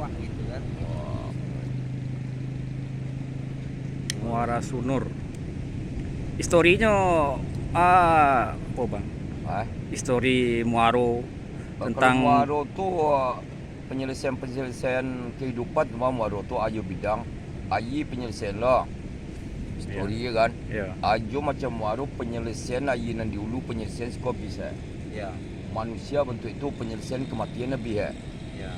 sawah gitu kan. Muara Sunur. Historinya apa bang? Histori Muaro Kalau tentang Muaro tu penyelesaian kehidupan, Muaro tu ayo bidang ayi penyelesaian lah. Story kan. ya. Ajo macam Muaro penyelesaian ayi nan di hulu penyelesaian skop bisa. Ya. Manusia bentuk itu penyelesaian kematian lebih ya. Ya.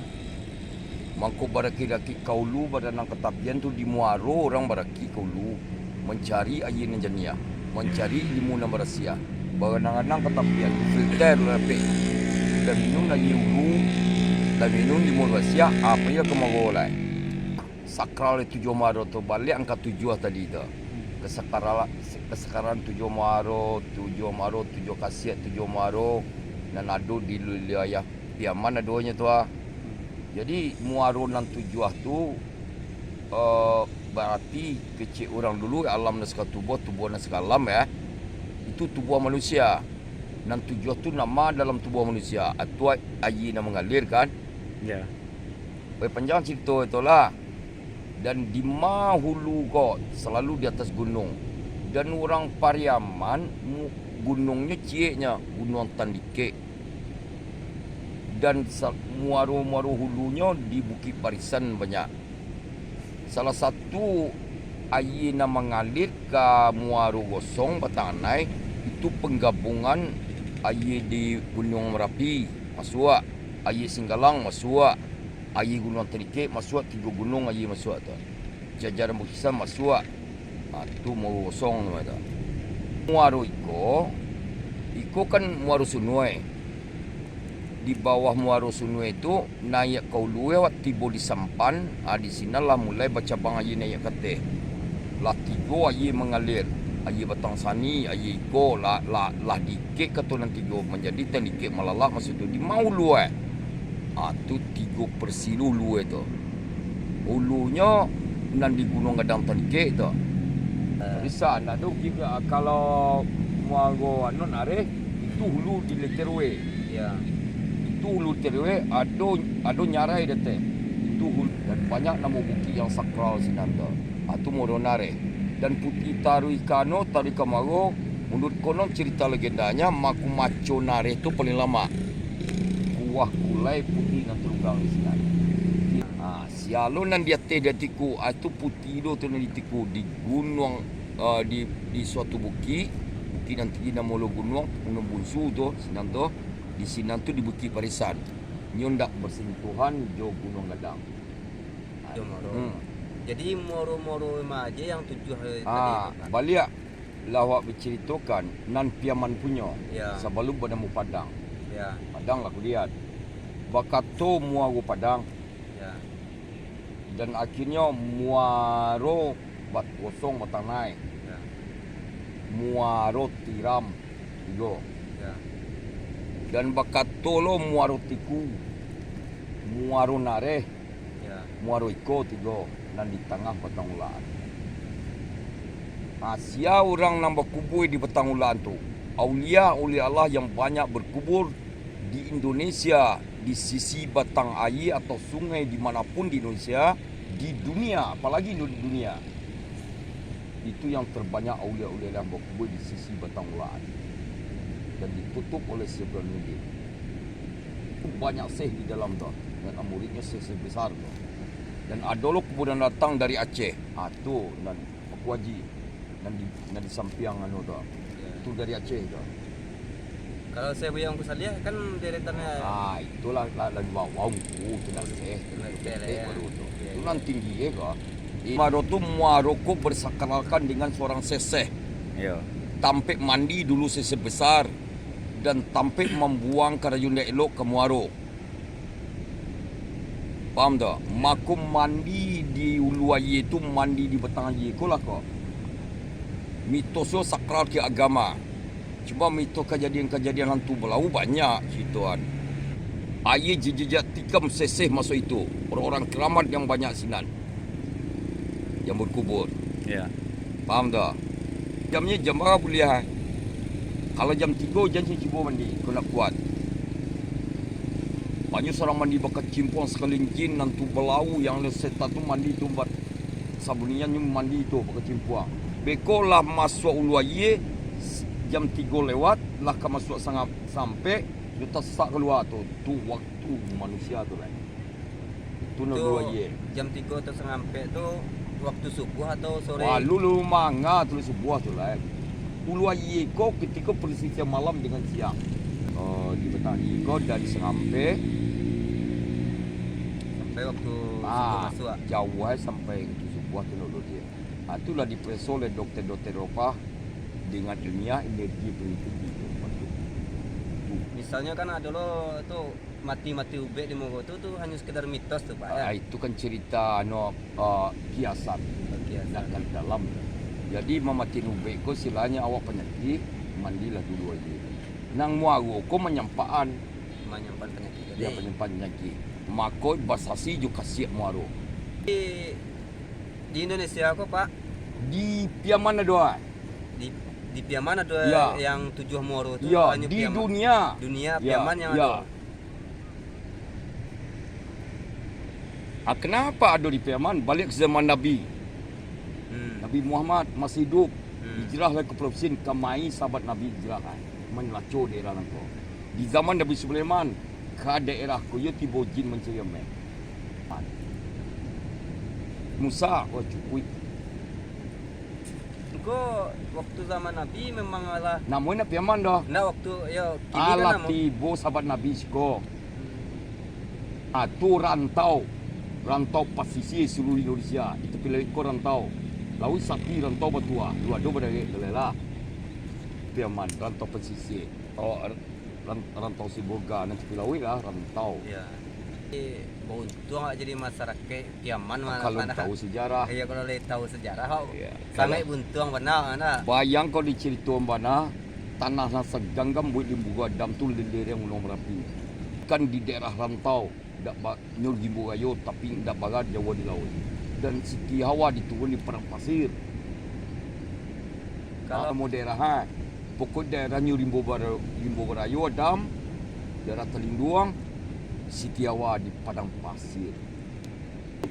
Mangko baraki kaulu pada nang ketapian tu di Muaro orang baraki kaulu mencari ayi nan jania, mencari ilmu nan berasia. Baranang-anang ketapian filter rapi. Dan minum ayi ulu, dan minum di Murasia apa ya kemagolai. Sakral 7 Muaro tu balik angka 7 tadi tu. Kesekarang 7 Muaro, 7 Kasiat, 7 Muaro dan adu di wilayah Piaman aduanya tu ah. Jadi Muaro nan 7 tu berarti kecil orang dulu alam dan tubuh dan alam ya. Itu tubuh manusia. Nan 7 tu nama dalam tubuh manusia. Atau ayi nak mengalir kan. Ya. Panjang cerita itulah. Dan di Mahulu kok selalu di atas gunung. Dan orang Pariaman gunungnya cieknya Gunung Tandike. Dan muaro-muaro hulunya di Bukit Barisan banyak. Salah satu air yang mengalir ke Muaro Gosong Batangai itu penggabungan air di Gunung Merapi masuk, air Singgalang masuk, air Gunung Tandike masuk, 3 gunung air masuk tu. Jajaran Bukisan masuk. Tu Muaro Gosong tu. Muaro Iko kan Muaro Sungai. Di bawah Muaro Sungai itu naik kaulu lewat tibo di Sampan. Di sinalah mulai baca bang air naik kate. Lah 3 air mengalir. Air Batang Sani, air Iko, lah dikit kata nanti go menjadi Tandike Malalak maksud tu di Mahulu tu 3 persilu lu itu. Hulunya nan di Gunung Gadang Tandike tu. Bisa nak tu kalau Muaro anon are itu hulu di Leterwe. Ya. Itu hulu terwe ado nyarai dete. Itu hulu dan banyak nama bukit yang sakral sinanda. Itu Moronare. Dan Putih Taruikano Tarikamago menurut konon cerita legendanya Maku Maco Nare itu paling lama. Kuah kulai putih nan terunggang di sini. Sialo nan dia tiku itu putih do tu nan ditiku di gunung di suatu bukit nanti nama lo gunung Bunsu tu sinan tu. Di sini tu di Bukit Barisan. Nyondak bersentuhan jo Gunung Gadang. Jadi Moro-Moro aja yang 7 tadi kan? Balik lawak berceritakan nan Piaman punya. Ya. Sebelum pada mu Padang. Ya. Padang lah aku lihat. Bakato Muaro Padang. Ya. Dan akhirnya Muaro Bat Gosong Batangai. Ya. Muaro Tiram. 3. Ya. Dan bakato lo Muaro Tiku. Muaro Nare. Ya. Muaro Iko 3. Dan di tengah Batangulaan. Sia orang nambah kubur di Batangulaan tu. Aulia Allah yang banyak berkubur di Indonesia, di sisi batang air atau sungai dimanapun di Indonesia, di dunia, apalagi di dunia. Itu yang terbanyak aulia yang berkubur di sisi Batangulaan. Dan ditutup oleh sebuah negeri. Banyak seh di dalam tu. Dan muridnya seh besar tu. Dan ada lo kemudian datang dari Aceh. Tu dan Paku Haji. Dan di samping anu tu. Itu dari Aceh tu. Kalau saya yang Kusalia kan deretannya. Itulah lagi bawah tu dah Aceh. Baru tu. Itu nan tinggi ke. Muaro tu Muaro ko bersakralkan dengan seorang seseh. Ya. Tampik mandi dulu seseh besar dan tampik membuang karayun elok ke Muaro. Faham tak? Makum mandi di ulu air itu mandi di batang air ko lah kok. Mitosnya sakral ke agama. Cuma mitos kejadian-kejadian hantu belau banyak cerituan. Air jejak tikam seseh masuk itu. Orang-orang keramat yang banyak sinan. Yang berkubur. Ya. Faham tak? Jamnya jam berapa boleh? Kalau jam 3 jangan cuci mandi. Kau nak kuat. Banyak orang mandi bakat cimpong sekelingkin nantu belau yang leseta tu mandi tu buat sabunian yang mandi tu bakat cimpong. Beko lah masuk Uluaye jam 3 lewat lah ke masuk sangat sampai kita sak keluar tu waktu manusia tu lah. Tu nak Uluaye. Jam 3 atau sampai tu waktu subuh atau sore? Wah, lu manga tu sebuah tu lah. Uluaye ko ketika persisnya malam dengan siang. Di petang ko dari sampai waktu subuh masuk. Jauh sampai itu sebuah tu nak dia. Itulah diperiksa oleh doktor-doktor Eropah dengan ilmiah energi beritubi. Misalnya kan ada lo tu mati-mati ubek di Mogo tu hanya sekedar mitos tu Pak ya. Itu kan cerita kiasan. Nakal dalam. Jadi mamatin ubek ko silanya awak penyakit mandilah dulu aja. Nang muago ko menyampaan penyakit. Dia penyimpan penyakit. Makoi basasi juga siap muaro. Di Indonesia kok Pak? Di Piaman doa. Di Piaman ada Ya. yang 7 Moro itu Ya, hanya di Piaman. Dunia Ya, Piaman yang ya. ada. Kenapa ada di Piaman? Balik ke zaman Nabi. Nabi Muhammad masih hidup. Hijrahlah ke Palestin, kamai sahabat Nabi hijrah kan. Menlaco daerah langko. Di zaman Nabi Sulaiman, ke daerah ko yo tibo jin mencari me. Musa ko cukui. Kok waktu zaman Nabi memang lah. Namun nak Piaman dah. Nah waktu ya kini Ala kan tibo sahabat Nabi siko. Tu rantau pasisi seluruh Indonesia. Itu pilih ko rantau. Lalu sapi rantau batua. Dua pada lelah. Piaman rantau pesisir. Rantau Siboga nanti pilih lah rantau. Ya. Beruntung jadi masyarakat Piaman Kalau tahu sejarah. Iya kalau tahu sejarah Ya. sangat buntung benar ana. Bayang kau diceritakan mana tanah nasa ganggam buat dibuka dam tu lelere yang ulung Merapi. Kan di daerah rantau dak nyur Gimbugayo tapi dak bagat Jawa di laut. Dan Siti Hawa diturun di perang pasir. Kalau mau daerah pokok daerah nyur Gimbugayo dam daerah Telinduang Siti Hawa di padang pasir.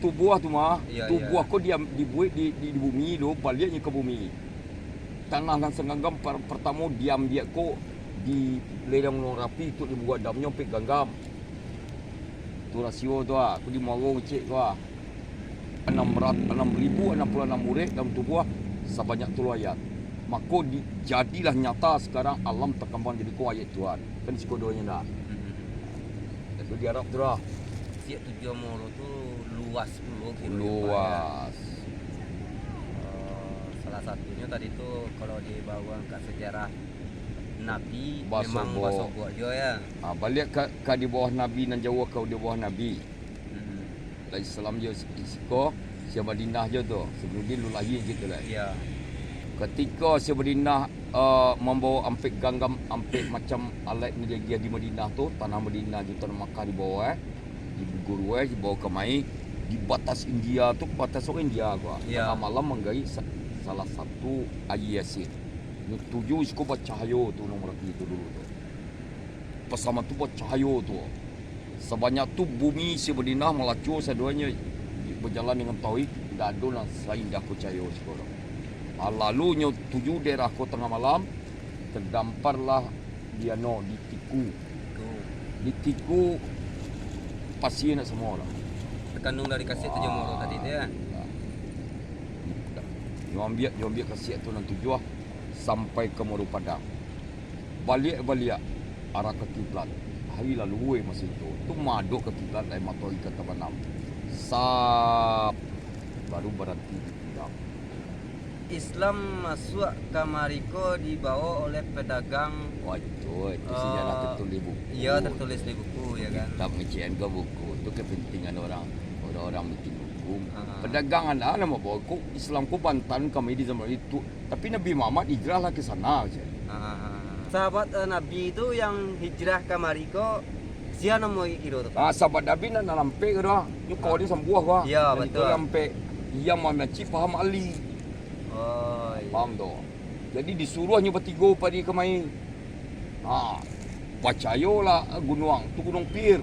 Tu buah tu mah, Ya, tu ya. buah kau dibuat di bumi tu, baliknya ke bumi. Tanah dan senggam pertama diam dia ko di lereng Gunung Rapi tu dibuat damnya sampai ganggam. Tu rasio tu aku di Morong cek tu 6,066 murid dalam tu buah sebanyak tu ayat. Maka jadilah nyata sekarang alam terkembang jadi ko ayat Tuhan. Kan sikodonya dah. Itu di Arab tu lah. Siap 7 Moro tu luas 10 km. Luas. Salah satunya tadi tu kalau dibawa ke sejarah Nabi Basogo. memang Basogo aja ya. Balik ke di bawah Nabi dan Jawa kau di bawah Nabi. Lah Islam je siko si Madinah je tu. Sebelum dia lu lahir gitu lah. Ya. Ketika si Madinah membawa ampek ganggam ampek macam alat menjaga di Madinah tu, tanah Madinah je tanah Makkah di bawah di Bugurwe dibawa ke Mai di batas India tu batas orang India gua. Ya. Tengah malam menggai salah satu air Yasin. Ni tujuh isko buat cahaya tu nomor itu dulu tu. Pesama tu buat cahaya tu. Sebanyak tu bumi si Madinah melacur seduanya berjalan dengan tauhid, tidak ada yang selain dia aku cahaya sekarang. Lalunya tujuh daerah ko tengah malam terdamparlah dia ditiku. Ditiku pasien semua orang. Terkandung dari kaset 7 Moro tadi tu ya. Dia ambil kaset tu nanti tujuh sampai ke Moro Padang. Balik arah ke kiblat. Hari lalu masa itu. Tu maduk ke kiblat lain matoi kata Banam. Baru berhenti di Padang. Islam masuk ke Mariko dibawa oleh pedagang. Wah itu sejarah tertulis buku. Iya tertulis di buku ya kan. Tak mengecewakan ke buku. Itu kepentingan orang bikin buku. Ah. Perdagangan nama bawa ku Islam ku Bantan kami di zaman itu. Tapi Nabi Muhammad hijrahlah ke sana aja. Sahabat Nabi itu yang hijrah ke Mariko siapa nama kira tu? Sahabat Nabi nak lampe ke dah. Ni kau ni sembuh kau. Ya, betul. Lampe. Ia mamaci faham Ali. Oh iya. Faham tu. Jadi disuruhnya bertiga pada kemai. Percayalah gunung tu Gunung Pir.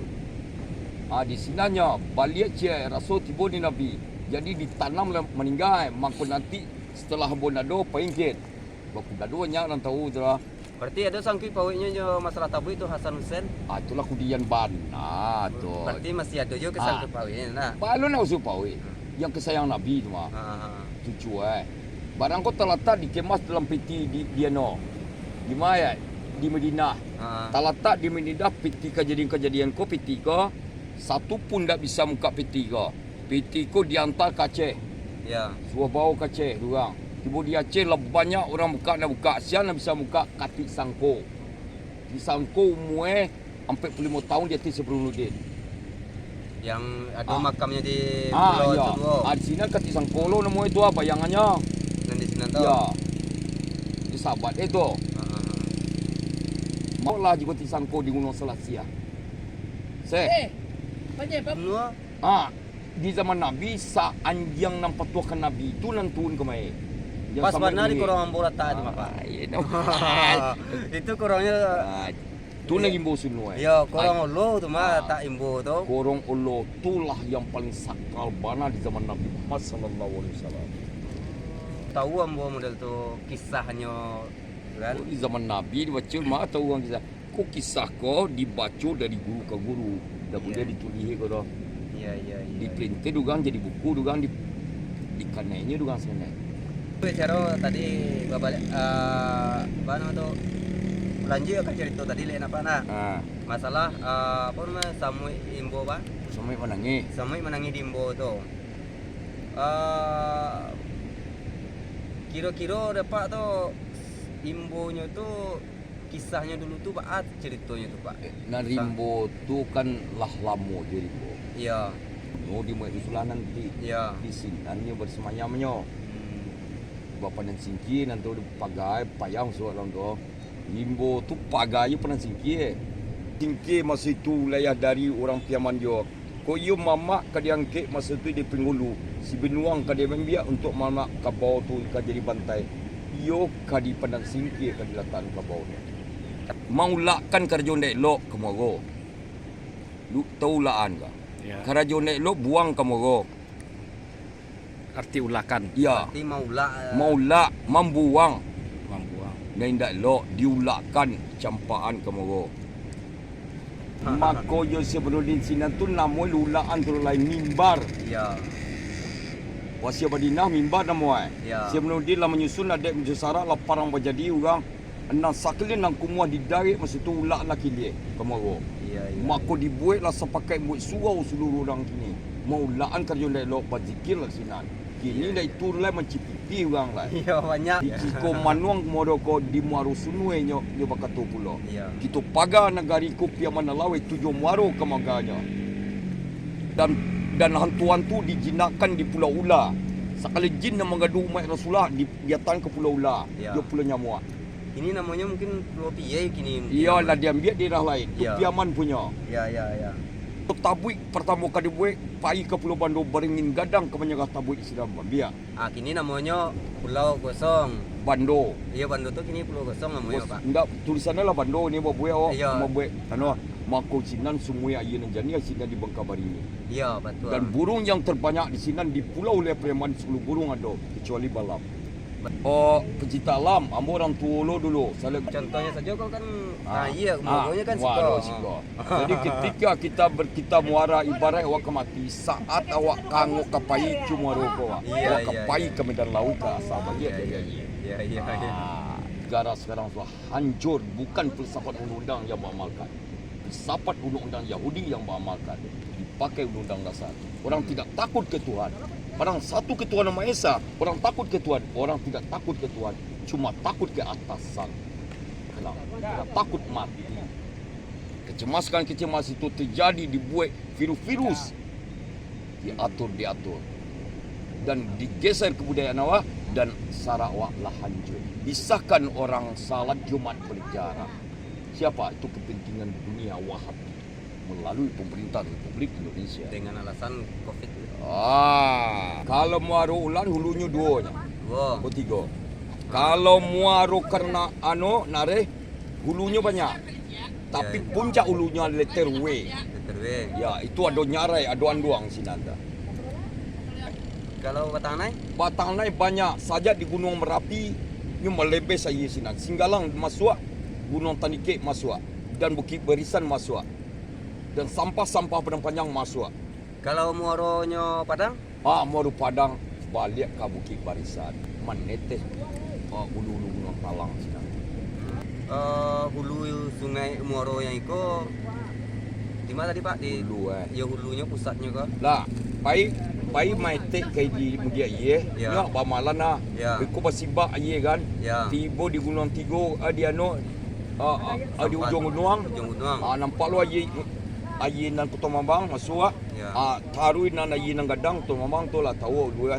Di sinanya balik cie rasul tiba ni Nabi. Jadi ditanam meninggal. Maka nanti setelah bonado paingkit. Baku dado nya nan tahu tu lah. Berarti ada sangkut pawainya jo masalah tabu itu Hasan Hussein. Itulah kudian bana tu. Berarti masih ada juga sangkut pawainya nah. Balon nak usul pawe. Yang kesayang Nabi tu mah. Cucu Barang kau terletak dikemas dalam peti dia no. Di mana? Di Madinah. Terletak di Madinah peti kejadian-kejadian kau peti kau. Satu pun tak bisa buka peti kau. Peti kau diantar ke Aceh. Ya. Suruh bawa ke Aceh orang. Tiba di Aceh lah banyak orang buka nak buka. Siapa nak bisa buka Kati Sangko. Di Sangko umur 45 tahun dia atas Sebeludin. Yang ada makamnya di pulau ya. itu tuh. Di sini Kati Sangko lo nama itu bayangannya. Dan di sini tuh. Ya. Di sahabat itu. Maulah juga Tisangko di Gunung Selassie. Benua. Di zaman Nabi anjang nan patuakan Nabi itu nan turun ke mai. Pas mana di korong ambo rata di mapa. Itu korongnya tu lagi imbo sunu ya korong ulo tu mah tak imbo tu. Korong ulo itulah yang paling sakral bana di zaman Nabi Muhammad sallallahu alaihi wasallam. Tahu ambo model tu kisahnya kan. Di zaman Nabi dibaca mah tahu orang kisah. Kok kisah kau dibaca dari guru ke guru. Dah boleh ditulis kau dah. Iya. Di print dugang jadi buku dugang di kanainya dugang sana. Bicara tadi babalik apa nama tu lanjut akan cerita tadi lain apa nah. Masalah apa namanya Samui Imbo ba? Samui menangi. Samui menangi di Imbo tu. Kira-kira dapat tu Imbonya tu kisahnya dulu tu baat ceritanya tu Pak. Narimbo tu kan lah lamo je Rimbo. Iya. No di Maisulah nanti. Iya. Di sinannya bersemayamnya. Bapa dan singki nanti udah pagai payang soalan tu. Rimbo tu pagai pernah singki. Singki masa itu wilayah dari orang Piaman jo. Koyo mama kadiang ke masa tu di Penghulu. Si Benuang kadiang membiak untuk mama ke bawah tu jadi bantai. Yo kadi pandang singki kadi latan ke bawah. Maulakan kerja ndek lok ke mogo. Lu tahu laan ka? Ya. Kerja ndek lok buang ke mogo. Arti ulakan. Ya. Berarti Maula membuang. Membuang. Dan ndak lok diulakan campaan ke mogo. Mako yo sebelum sinan tu namo lulaan tu lain mimbar. Iya. Wasia Madinah mimbar namo Ya. Sebelum dia lah menyusun ada menjusara lah parang berjadi orang enang sakelin nang kumua didarik masa tu ulak laki dia kemaro. Iya. Mako dibuat lah sepakai buat surau seluruh orang kini. Mau laan kerja lek lo berzikir lah sinan. Kini dah itu lah mencipiti orang lah. Iya banyak. Kiko manuang modoko di Muaru Sunue nyo bakatu pulo. Iya. Kita paga negari ko pia manalawe tujuh Muaru kemaganya. Dan hantu-hantu dijinakan di Pulau Ula. Sekali jin yang mengadu umat Rasulullah dibiarkan ke Pulau Ula. Ya. Dia Pulau Nyamua. Ini namanya mungkin Pulau Piye kini. Iyalah dia ambil daerah lain. Itu Ya. Piaman punya. Ya. Tabuik pertama kali dibuat pai ke Pulau Bandung beringin gadang ke menyerah tabuik Islam biar. Kini namanya Pulau Kosong. Bando. Iya Bando tu kini Pulau Kosong namanya Pak. Enggak tulisannya lah Bando ni buat awak. Ya. Buat mako sinan semua ayah dan jania sinan di Bangkabari ini. Iya betul. Dan burung yang terbanyak di sinan di Pulau Lepreman 10 burung ada kecuali balam. Pecinta alam, ambo orang tua lo dulu. Contohnya saja kau kan iya mogonya kan siko. Jadi ketika kita muara ibarat awak kemati saat awak kangok kapai cuma roko. Iya, Awak kapai ke medan laut ke asal bagian. Iya. Negara sekarang telah hancur, bukan filsafat undang-undang yang beramalkan. Filsafat undang-undang Yahudi yang beramalkan. Dipakai undang-undang dasar. Orang tidak takut ke Tuhan. Orang satu ke Tuhan Maha Esa. Orang takut ke Tuhan. Orang tidak takut ke Tuhan. Cuma takut ke atasan. Kenapa? Tidak takut mati. Kecemasan itu terjadi dibuat virus-virus. Diatur. Dan digeser kebudayaan awak. Dan Sarawak lah hancur. Bisahkan orang salat Jumat berjarak. Siapa? Itu kepentingan dunia Wahab melalui pemerintah Republik Indonesia. Dengan alasan Covid. Kalau muaru ular hulunya dua. Wow. Tiga. Kalau muaru karena nare hulunya banyak. Tapi Ya, ya. puncak ulunya letter W. Terwe. Ya, itu ada nyarai, ada anduang sinanda. Kalau Batangnai? Batangnai banyak saja di Gunung Merapi, yang melebih saya sinan. Singgalang masuk, Gunung Tanike masuk, dan Bukit Barisan masuk. Dan sampah-sampah Padang Panjang masuk. Kalau Muaronyo Padang? Muaru Padang balik ke Bukit Barisan. Menetes ulu-ulu Gunung Talang sinan. Hulu Sungai Muaro yang itu di mana tadi Pak? Di Hulu ya hulunya pusatnya kok. Lah, pai mai tek kai di media ye. Ya. Ya, bamalana. Ya. Ko basibak ye kan. Ya. Tiba di Gunung Tigo di anu di ujung gunung. Ujung gunung. Nampak lu ayi nan Kota Mambang masuk. Ya. Tarui nan ayi nan Gadang tu Mambang tu lah tahu lu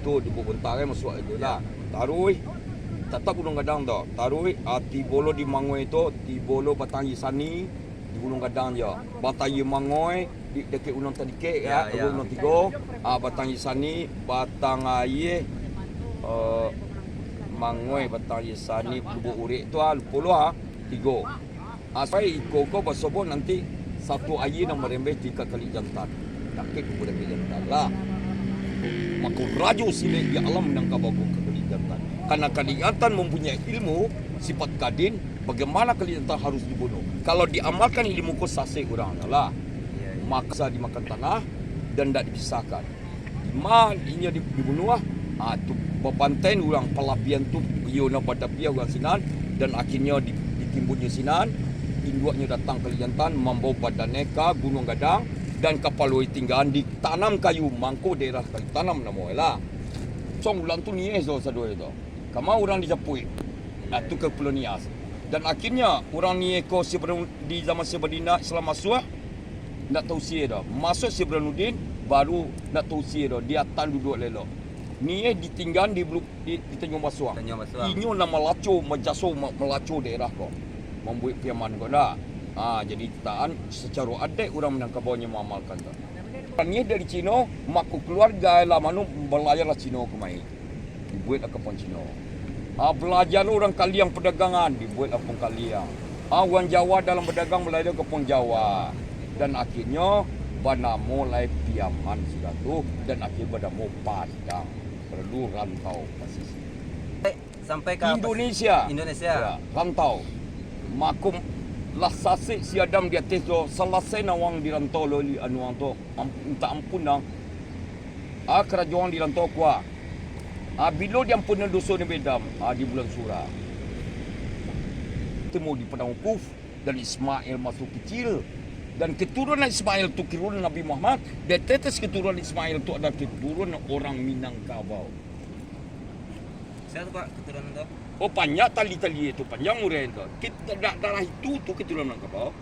tu di Bentare masuk itu lah. Tarui tetap Gunung Gadang tu. Tarui tibolo di Mangoi tu, tibolo Batang Yisani di Gunung Gadang je. Batang Mangoi di dekat Gunung Tanike Ya, ya. Gunung Tigo, Batang Yisani, Batang Aye Mangoi, Batang Yisani, Lubuk Urik tu lupa lu Tigo. Saya ikut kau bersobor nanti satu air yang merembes 3 kali jantan. Takik kepada jantan lah. Maka raju silik di alam menangkap aku ke kali jantan. Karena kali jantan mempunyai ilmu sifat kadin, bagaimana kali jantan harus dibunuh. Kalau diamalkan ilmu kau sasih kurang lah. Ya, ya. Maksa dimakan tanah dan tidak dipisahkan. Lima inya dibunuh tu bebanten orang pelabian tu iona pada pia orang sinan dan akhirnya ditimbunnya sinan. Induaknya datang ke jantan membawa pada neka Gunung Gadang dan kapal loi tinggalan ditanam kayu mangko daerah kayu tanam namo lah. Song ulang tu ni so sadoi tu. Kama orang dijapui. Tu ke Pulau Nias. Dan akhirnya orang ni ko di zaman Sebadina Islam masuk nak tahu sia dah. Masuk si Burhanuddin baru nak tahu sia dah. Dia tan duduk lelok. Ni ditinggal di Tanjung Basuang. Tanjung Basuang. Inyo nama laco majaso melaco daerah ko. Membuat piaman ko dah. Jadi taan secara adat orang menangkap bawahnya mengamalkan tu. Ni dari Cina, mak keluarga lah manu belayarlah Cina ke mai. Dibuatlah kapal Cina. Belajar orang Kaliang perdagangan, dibuatlah kapal Kaliang. Orang Jawa dalam berdagang belajar kapal Jawa. Dan akhirnya bana mulai piaman sudah tu dan akhir bana mau Padang. Perlu rantau pasisi. Sampai ke Indonesia. Indonesia. Ya, rantau. Makum lah sasik si Adam di atas tu selesai nawang dirantau loli anuang tu minta ampun nang kerajaan dirantau kuah bila dia ampun dosa ni bedam di bulan surah temu di padang Wukuf dan Ismail masuk kecil dan keturunan Ismail tu keturunan Nabi Muhammad dan tetes keturunan Ismail tu adalah keturunan orang Minangkabau. Siapa tu Pak keturunan tu? Panjang tali-tali itu panjang urai itu. Kita darah itu tu keturunan Minangkabau.